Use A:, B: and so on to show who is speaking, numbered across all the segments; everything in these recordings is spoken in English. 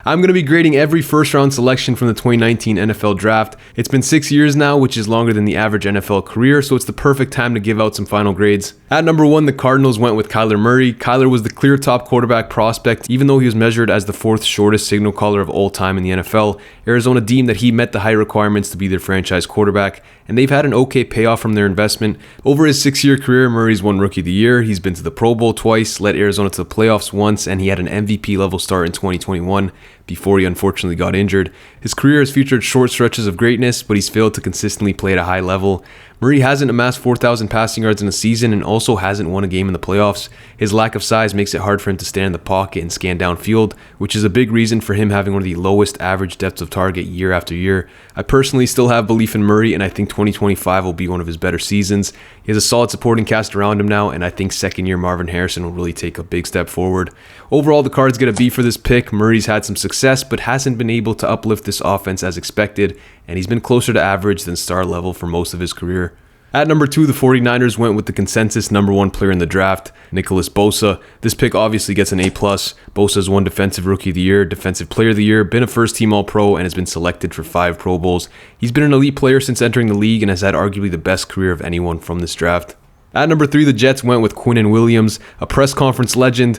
A: I'm going to be grading every first round selection from the 2019 NFL Draft. It's been 6 years now, which is longer than the average NFL career, so it's the perfect time to give out some final grades. At number 1, the Cardinals went with Kyler Murray. Kyler was the clear top quarterback prospect, even though he was measured as the 4th shortest signal caller of all time in the NFL. Arizona deemed that he met the high requirements to be their franchise quarterback, and they've had an okay payoff from their investment. Over his 6-year career, Murray's won Rookie of the Year, he's been to the Pro Bowl twice, led Arizona to the playoffs once, and he had an MVP level start in 2021 before he unfortunately got injured. His career has featured short stretches of greatness, but he's failed to consistently play at a high level. Murray hasn't amassed 4,000 passing yards in a season and also hasn't won a game in the playoffs. His lack of size makes it hard for him to stand in the pocket and scan downfield, which is a big reason for him having one of the lowest average depths of target year after year. I personally still have belief in Murray, and I think 2025 will be one of his better seasons. He has a solid supporting cast around him now, and I think second-year Marvin Harrison will really take a big step forward. Overall, the Cards get a B for this pick. Murray's had some success, but hasn't been able to uplift this offense as expected, and he's been closer to average than star level for most of his career. At number 2, the 49ers went with the consensus number 1 player in the draft, Nicholas Bosa. This pick obviously gets an A+. Bosa has won Defensive Rookie of the Year, Defensive Player of the Year, been a first-team All-Pro, and has been selected for 5 Pro Bowls. He's been an elite player since entering the league and has had arguably the best career of anyone from this draft. At number 3, the Jets went with Wilkins and Williams, a press conference legend,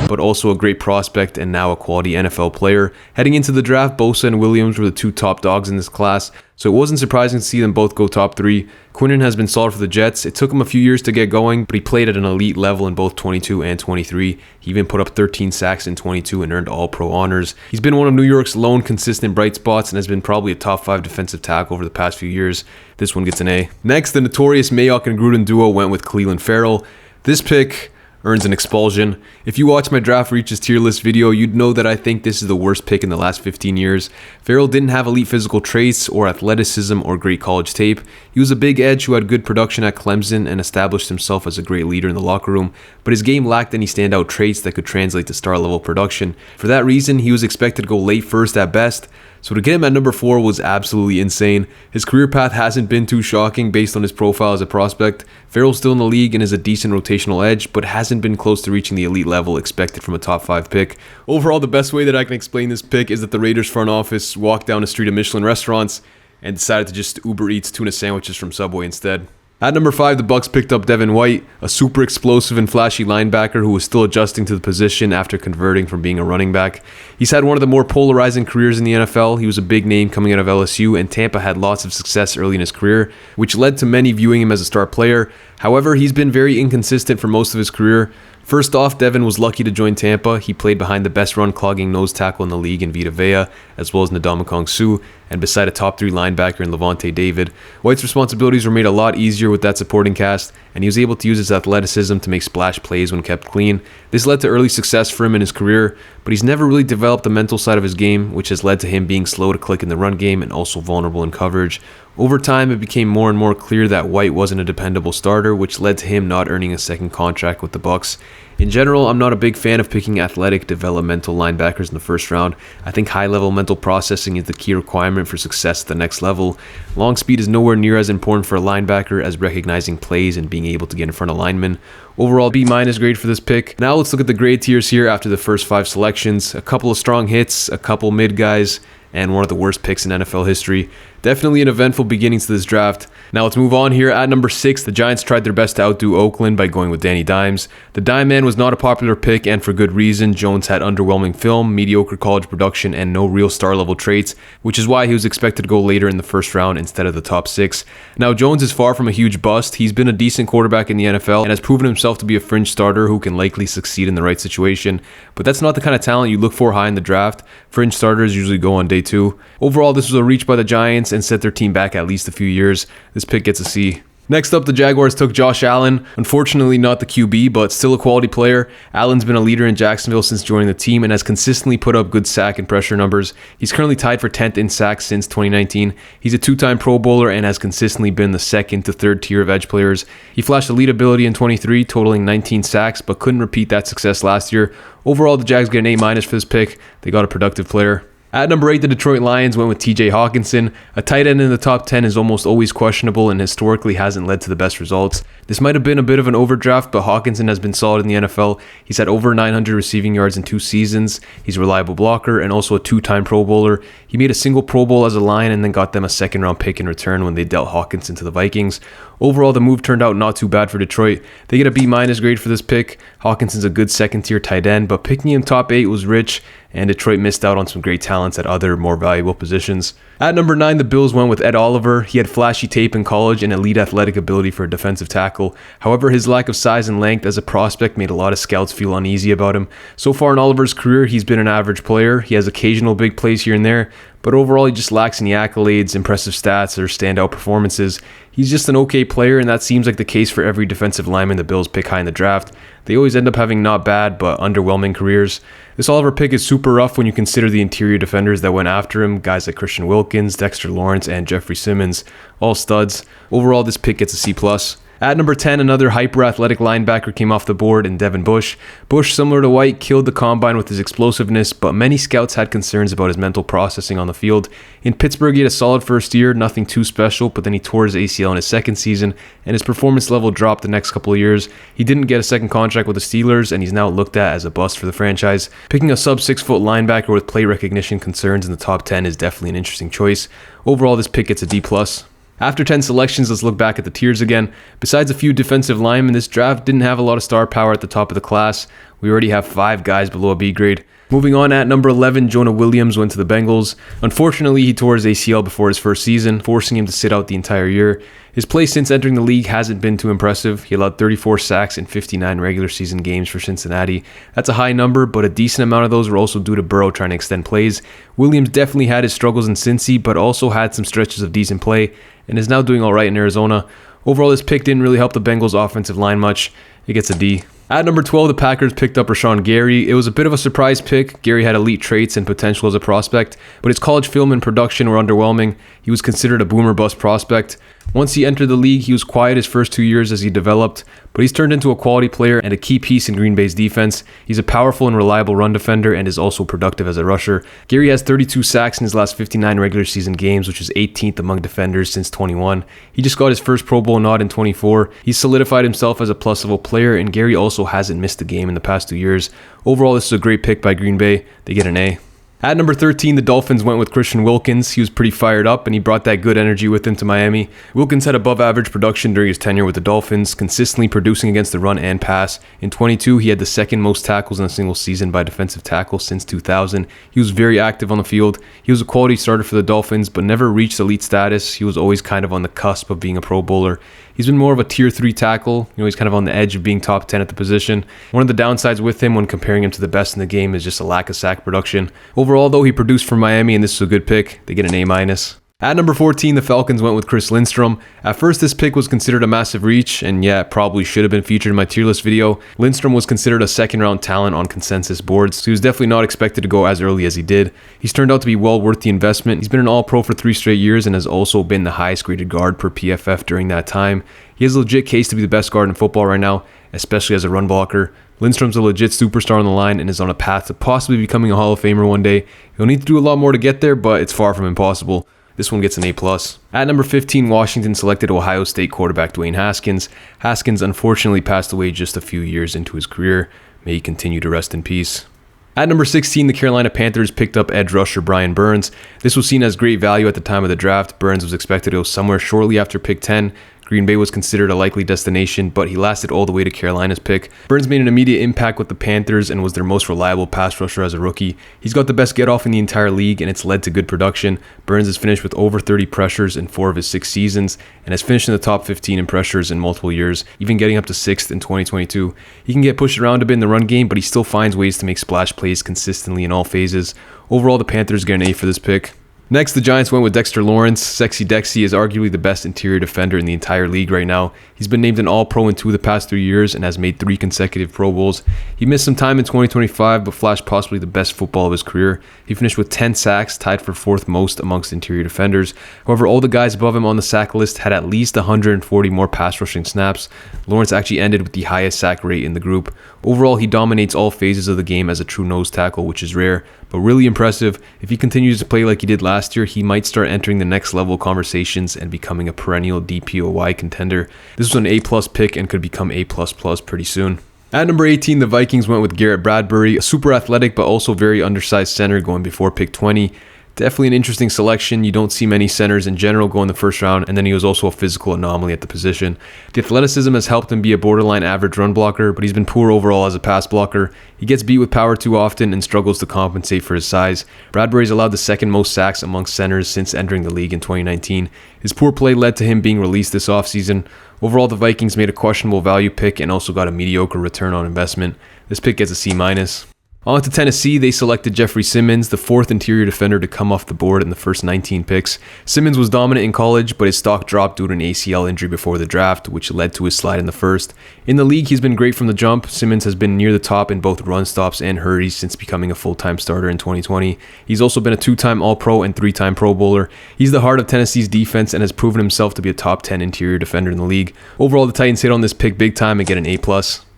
A: but also a great prospect and now a quality NFL player. Heading into the draft, Bosa and Williams were the 2 top dogs in this class, so it wasn't surprising to see them both go top 3. Quinnen has been solid for the Jets. It took him a few years to get going, but he played at an elite level in both 22 and 23. He even put up 13 sacks in 22 and earned All-Pro honors. He's been one of New York's lone consistent bright spots and has been probably a top 5 defensive tackle over the past few years. This one gets an A. Next, the notorious Mayock and Gruden duo went with Cleveland Ferrell. This pick earns an expulsion. If you watch my draft reaches tier list video, you'd know that I think this is the worst pick in the last 15 years. Ferrell didn't have elite physical traits or athleticism or great college tape. He was a big edge who had good production at Clemson and established himself as a great leader in the locker room, but his game lacked any standout traits that could translate to star level production. For that reason, he was expected to go late first at best. So to get him at number 4 was absolutely insane. His career path hasn't been too shocking based on his profile as a prospect. Ferrell's still in the league and is a decent rotational edge, but hasn't been close to reaching the elite level expected from a top 5 pick. Overall, the best way that I can explain this pick is that the Raiders front office walked down a street of Michelin restaurants and decided to just Uber Eats tuna sandwiches from Subway instead. At number 5, the Bucs picked up Devin White, a super explosive and flashy linebacker who was still adjusting to the position after converting from being a running back. He's had one of the more polarizing careers in the NFL. He was a big name coming out of LSU, and Tampa had lots of success early in his career, which led to many viewing him as a star player. However, he's been very inconsistent for most of his career. First off, Devin was lucky to join Tampa. He played behind the best run-clogging nose tackle in the league in Vita Vea, as well as Ndamukong Suh, and beside a top 3 linebacker in Levante David. White's responsibilities were made a lot easier with that supporting cast, and he was able to use his athleticism to make splash plays when kept clean. This led to early success for him in his career, but he's never really developed the mental side of his game, which has led to him being slow to click in the run game and also vulnerable in coverage. Over time, it became more and more clear that White wasn't a dependable starter, which led to him not earning a second contract with the Bucs. In general, I'm not a big fan of picking athletic, developmental linebackers in the first round. I think high-level mental processing is the key requirement for success at the next level. Long speed is nowhere near as important for a linebacker as recognizing plays and being able to get in front of linemen. Overall, B- grade for this pick. Now let's look at the grade tiers here after the first 5 selections. A couple of strong hits, a couple mid guys, and one of the worst picks in NFL history. Definitely an eventful beginning to this draft. Now let's move on here. At number 6, the Giants tried their best to outdo Oakland by going with Danny Dimes. The Dime Man was not a popular pick, and for good reason. Jones had underwhelming film, mediocre college production, and no real star-level traits, which is why he was expected to go later in the first round instead of the top 6. Now, Jones is far from a huge bust. He's been a decent quarterback in the NFL and has proven himself to be a fringe starter who can likely succeed in the right situation, but that's not the kind of talent you look for high in the draft. Fringe starters usually go on day 2. Overall, this was a reach by the Giants and set their team back at least a few years. This pick gets a C. Next up, the Jaguars took Josh Allen. Unfortunately, not the QB, but still a quality player. Allen's been a leader in Jacksonville since joining the team and has consistently put up good sack and pressure numbers. He's currently tied for 10th in sacks since 2019. He's a 2-time Pro Bowler and has consistently been the 2nd to 3rd tier of edge players. He flashed elite ability in 23, totaling 19 sacks, but couldn't repeat that success last year. Overall, the Jags get an A- for this pick. They got a productive player. At number 8, the Detroit Lions went with TJ Hawkinson. A tight end in the top 10 is almost always questionable and historically hasn't led to the best results. This might have been a bit of an overdraft, but Hawkinson has been solid in the NFL. He's had over 900 receiving yards in 2 seasons. He's a reliable blocker and also a 2-time Pro Bowler. He made a single Pro Bowl as a Lion and then got them a second-round pick in return when they dealt Hawkinson to the Vikings. Overall, the move turned out not too bad for Detroit. They get a B- grade for this pick. Hawkinson's a good second-tier tight end, but picking him top 8 was rich, and Detroit missed out on some great talents at other more valuable positions. At number 9, the Bills went with Ed Oliver. He had flashy tape in college and elite athletic ability for a defensive tackle. However, his lack of size and length as a prospect made a lot of scouts feel uneasy about him. So far in Oliver's career, he's been an average player. He has occasional big plays here and there, but overall he just lacks any accolades, impressive stats, or standout performances. He's just an okay player, and that seems like the case for every defensive lineman the Bills pick high in the draft. They always end up having not bad, but underwhelming careers. This Oliver pick is super rough when you consider the interior defenders that went after him, guys like Christian Wilkins, Dexter Lawrence, and Jeffrey Simmons, all studs. Overall, this pick gets a C+. At number 10, another hyper-athletic linebacker came off the board in Devin Bush. Bush, similar to White, killed the combine with his explosiveness, but many scouts had concerns about his mental processing on the field. In Pittsburgh, he had a solid first year, nothing too special, but then he tore his ACL in his second season, and his performance level dropped the next couple of years. He didn't get a second contract with the Steelers, and he's now looked at as a bust for the franchise. Picking a sub-6-foot linebacker with play recognition concerns in the top 10 is definitely an interesting choice. Overall, this pick gets a D+. After 10 selections, let's look back at the tiers again. Besides a few defensive linemen, this draft didn't have a lot of star power at the top of the class. We already have 5 guys below a B grade. Moving on, at number 11, Jonah Williams went to the Bengals. Unfortunately, he tore his ACL before his first season, forcing him to sit out the entire year. His play since entering the league hasn't been too impressive. He allowed 34 sacks in 59 regular season games for Cincinnati. That's a high number, but a decent amount of those were also due to Burrow trying to extend plays. Williams definitely had his struggles in Cincy, but also had some stretches of decent play, and is now doing alright in Arizona. Overall, this pick didn't really help the Bengals' offensive line much. It gets a D. At number 12, the Packers picked up Rashan Gary. It was a bit of a surprise pick. Gary had elite traits and potential as a prospect, but his college film and production were underwhelming. He was considered a boomer bust prospect. Once he entered the league, he was quiet his first 2 years as he developed, but he's turned into a quality player and a key piece in Green Bay's defense. He's a powerful and reliable run defender and is also productive as a rusher. Gary has 32 sacks in his last 59 regular season games, which is 18th among defenders since 21. He just got his first Pro Bowl nod in 24. He's solidified himself as a plus-level player, and Gary also hasn't missed a game in the past 2 years. Overall, this is a great pick by Green Bay. They get an A. At number 13, the Dolphins went with Christian Wilkins. He was pretty fired up, and he brought that good energy with him to Miami. Wilkins had above-average production during his tenure with the Dolphins, consistently producing against the run and pass. In 22, he had the second most tackles in a single season by defensive tackle since 2000. He was very active on the field. He was a quality starter for the Dolphins, but never reached elite status. He was always kind of on the cusp of being a Pro Bowler. He's been more of a tier 3 tackle. He's kind of on the edge of being top 10 at the position. One of the downsides with him when comparing him to the best in the game is just a lack of sack production. Overall, though, he produced for Miami, and this is a good pick. They get an A-. At number 14, the Falcons went with Chris Lindstrom. At first, this pick was considered a massive reach, and yeah, it probably should have been featured in my tier list video. Lindstrom was considered a second-round talent on consensus boards, so he was definitely not expected to go as early as he did. He's turned out to be well worth the investment. He's been an All-Pro for 3 straight years and has also been the highest-graded guard per PFF during that time. He has a legit case to be the best guard in football right now, especially as a run blocker. Lindstrom's a legit superstar on the line and is on a path to possibly becoming a Hall of Famer one day. He'll need to do a lot more to get there, but it's far from impossible. This one gets an A+. At number 15, Washington selected Ohio State quarterback Dwayne Haskins. Haskins unfortunately passed away just a few years into his career. May he continue to rest in peace. At number 16, the Carolina Panthers picked up edge rusher Brian Burns. This was seen as great value at the time of the draft. Burns was expected to go somewhere shortly after pick 10. Green Bay was considered a likely destination, but he lasted all the way to Carolina's pick. Burns made an immediate impact with the Panthers and was their most reliable pass rusher as a rookie. He's got the best get-off in the entire league, and it's led to good production. Burns has finished with over 30 pressures in 4 of his 6 seasons, and has finished in the top 15 in pressures in multiple years, even getting up to 6th in 2022. He can get pushed around a bit in the run game, but he still finds ways to make splash plays consistently in all phases. Overall, the Panthers get an A for this pick. Next, the Giants went with Dexter Lawrence. Sexy Dexy is arguably the best interior defender in the entire league right now. He's been named an All-Pro in 2 of the past 3 years and has made 3 consecutive Pro Bowls. He missed some time in 2025, but flashed possibly the best football of his career. He finished with 10 sacks, tied for 4th most amongst interior defenders. However, all the guys above him on the sack list had at least 140 more pass rushing snaps. Lawrence actually ended with the highest sack rate in the group. Overall, he dominates all phases of the game as a true nose tackle, which is rare, but really impressive. If he continues to play like he did last year, he might start entering the next level conversations and becoming a perennial DPOY contender. This was an A+ pick and could become A++ pretty soon. At number 18, the Vikings went with Garrett Bradbury, a super athletic but also very undersized center going before pick 20. Definitely an interesting selection. You don't see many centers in general go in the first round, and then he was also a physical anomaly at the position. The athleticism has helped him be a borderline average run blocker, but he's been poor overall as a pass blocker. He gets beat with power too often and struggles to compensate for his size. Bradbury's allowed the second most sacks amongst centers since entering the league in 2019. His poor play led to him being released this offseason. Overall, the Vikings made a questionable value pick and also got a mediocre return on investment. This pick gets a C-. On to Tennessee, they selected Jeffrey Simmons, the fourth interior defender to come off the board in the first 19 picks. Simmons was dominant in college, but his stock dropped due to an ACL injury before the draft, which led to his slide in the first. In the league, he's been great from the jump. Simmons has been near the top in both run stops and hurries since becoming a full-time starter in 2020. He's also been a 2-time All-Pro and 3-time Pro Bowler. He's the heart of Tennessee's defense and has proven himself to be a top 10 interior defender in the league. Overall, the Titans hit on this pick big time and get an A+.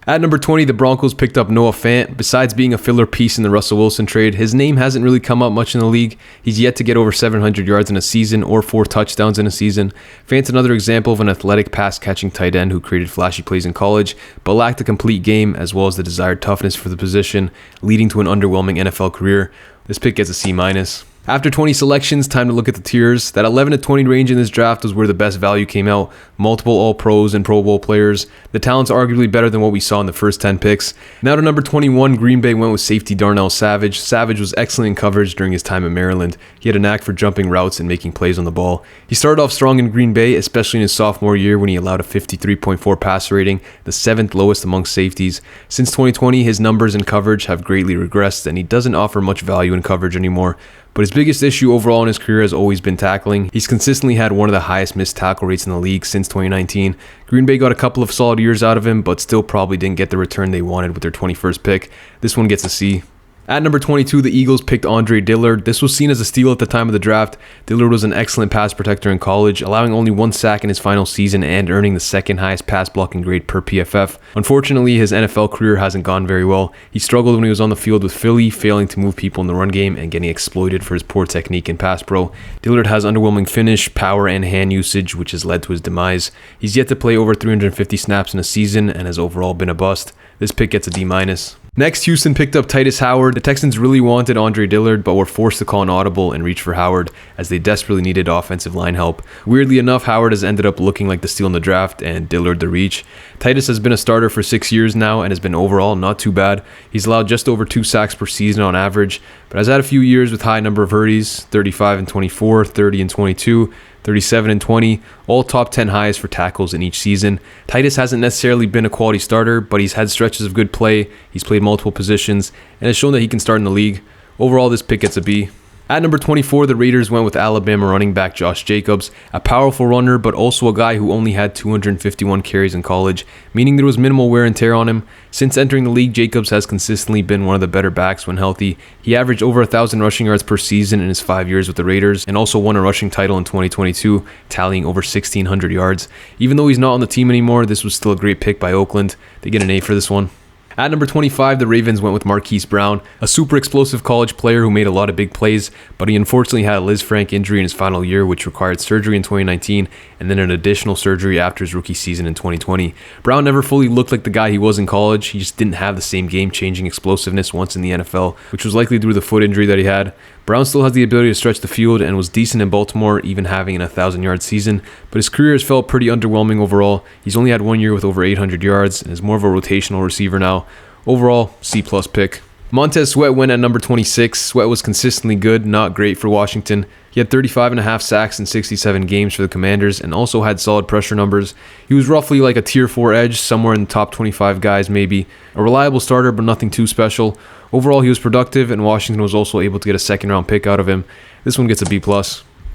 A: At number 20, the Broncos picked up Noah Fant. Besides being a filler piece in the Russell Wilson trade, his name hasn't really come up much in the league. He's yet to get over 700 yards in a season or 4 touchdowns in a season. Fant's another example of an athletic pass-catching tight end who created flashy plays in college, but lacked a complete game as well as the desired toughness for the position, leading to an underwhelming NFL career. This pick gets a C-. After 20 selections, time to look at the tiers. That 11 to 20 range in this draft was where the best value came out. Multiple All-Pros and Pro Bowl players. The talent's arguably better than what we saw in the first 10 picks. Now to number 21, Green Bay went with safety Darnell Savage. Savage was excellent in coverage during his time at Maryland. He had a knack for jumping routes and making plays on the ball. He started off strong in Green Bay, especially in his sophomore year when he allowed a 53.4 passer rating, the 7th lowest among safeties. Since 2020, his numbers in coverage have greatly regressed, and he doesn't offer much value in coverage anymore. But his biggest issue overall in his career has always been tackling. He's consistently had one of the highest missed tackle rates in the league since 2019. Green Bay got a couple of solid years out of him, but still probably didn't get the return they wanted with their 21st pick. This one gets a C. At number 22, the Eagles picked Andre Dillard. This was seen as a steal at the time of the draft. Dillard was an excellent pass protector in college, allowing only 1 sack in his final season and earning the second highest pass blocking grade per PFF. Unfortunately, his NFL career hasn't gone very well. He struggled when he was on the field with Philly, failing to move people in the run game and getting exploited for his poor technique in pass pro. Dillard has underwhelming finish, power, and hand usage, which has led to his demise. He's yet to play over 350 snaps in a season and has overall been a bust. This pick gets a D-. Next, Houston picked up Titus Howard. The Texans really wanted Andre Dillard, but were forced to call an audible and reach for Howard as they desperately needed offensive line help. Weirdly enough, Howard has ended up looking like the steal in the draft and Dillard the reach. Titus has been a starter for 6 years now and has been overall not too bad. He's allowed just over 2 sacks per season on average, but has had a few years with high number of hurries, 35 and 24, 30 and 22, 37 and 20, all top 10 highs for tackles in each season. Titus hasn't necessarily been a quality starter, but he's had stretches of good play, he's played multiple positions, and has shown that he can start in the league. Overall, this pick gets a B. At number 24, the Raiders went with Alabama running back Josh Jacobs, a powerful runner, but also a guy who only had 251 carries in college, meaning there was minimal wear and tear on him. Since entering the league, Jacobs has consistently been one of the better backs when healthy. He averaged over 1,000 rushing yards per season in his 5 years with the Raiders, and also won a rushing title in 2022, tallying over 1,600 yards. Even though he's not on the team anymore, this was still a great pick by Oakland. They get an A for this one. At number 25, the Ravens went with Marquise Brown, a super explosive college player who made a lot of big plays, but he unfortunately had a Liz Frank injury in his final year, which required surgery in 2019 and then an additional surgery after his rookie season in 2020. Brown never fully looked like the guy he was in college. He just didn't have the same game-changing explosiveness once in the NFL, which was likely due to the foot injury that he had. Brown still has the ability to stretch the field and was decent in Baltimore, even having an 1,000-yard season, but his career has felt pretty underwhelming overall. He's only had 1 year with over 800 yards and is more of a rotational receiver now. Overall, C+ pick. Montez Sweat went at number 26. Sweat was consistently good, not great for Washington. He had 35.5 sacks in 67 games for the Commanders and also had solid pressure numbers. He was roughly like a tier 4 edge, somewhere in the top 25 guys maybe. A reliable starter, but nothing too special. Overall, he was productive, and Washington was also able to get a second-round pick out of him. This one gets a B+.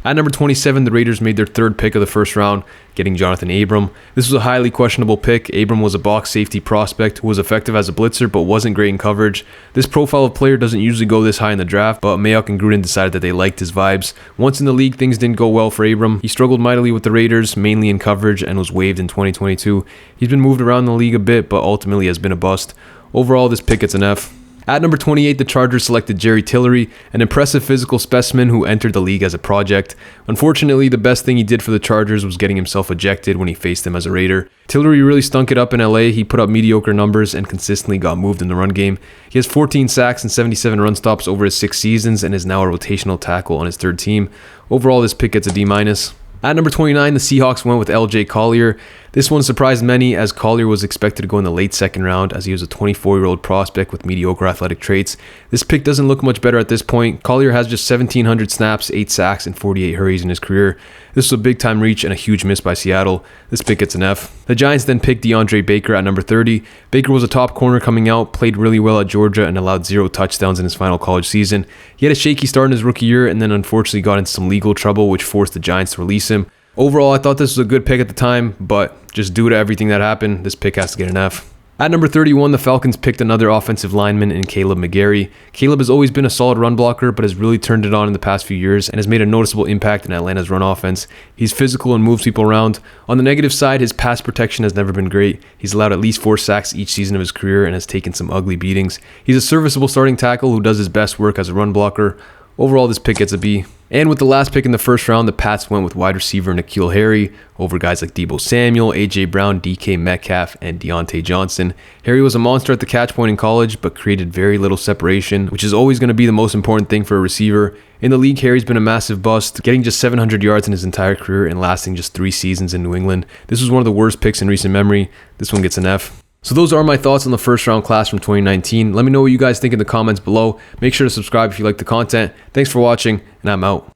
A: At number 27, the Raiders made their third pick of the first round, getting Jonathan Abram. This was a highly questionable pick. Abram was a box safety prospect who was effective as a blitzer but wasn't great in coverage. This profile of player doesn't usually go this high in the draft, but Mayock and Gruden decided that they liked his vibes. Once in the league, things didn't go well for Abram. He struggled mightily with the Raiders, mainly in coverage, and was waived in 2022. He's been moved around the league a bit, but ultimately has been a bust. Overall, this pick gets an F. At number 28, the Chargers selected Jerry Tillery, an impressive physical specimen who entered the league as a project. Unfortunately, the best thing he did for the Chargers was getting himself ejected when he faced them as a Raider. Tillery really stunk it up in LA. He put up mediocre numbers and consistently got moved in the run game. He has 14 sacks and 77 run stops over his 6 seasons and is now a rotational tackle on his 3rd team. Overall, this pick gets a D-. At number 29, the Seahawks went with L.J. Collier. This one surprised many as Collier was expected to go in the late 2nd round as he was a 24-year-old prospect with mediocre athletic traits. This pick doesn't look much better at this point. Collier has just 1,700 snaps, 8 sacks, and 48 hurries in his career. This was a big-time reach and a huge miss by Seattle. This pick gets an F. The Giants then picked DeAndre Baker at number 30. Baker was a top corner coming out, played really well at Georgia, and allowed 0 touchdowns in his final college season. He had a shaky start in his rookie year and then unfortunately got into some legal trouble which forced the Giants to release him. Overall, I thought this was a good pick at the time, but just due to everything that happened, this pick has to get an F. At number 31, the Falcons picked another offensive lineman in Caleb McGarry. Caleb has always been a solid run blocker, but has really turned it on in the past few years and has made a noticeable impact in Atlanta's run offense. He's physical and moves people around. On the negative side, his pass protection has never been great. He's allowed at least 4 sacks each season of his career and has taken some ugly beatings. He's a serviceable starting tackle who does his best work as a run blocker. Overall, this pick gets a B. And with the last pick in the 1st round, the Pats went with wide receiver N'Keal Harry over guys like Deebo Samuel, A.J. Brown, DK Metcalf, and Deontay Johnson. Harry was a monster at the catch point in college, but created very little separation, which is always going to be the most important thing for a receiver. In the league, Harry's been a massive bust, getting just 700 yards in his entire career and lasting just 3 seasons in New England. This was one of the worst picks in recent memory. This one gets an F. So those are my thoughts on the 1st round class from 2019. Let me know what you guys think in the comments below. Make sure to subscribe if you like the content. Thanks for watching, and I'm out.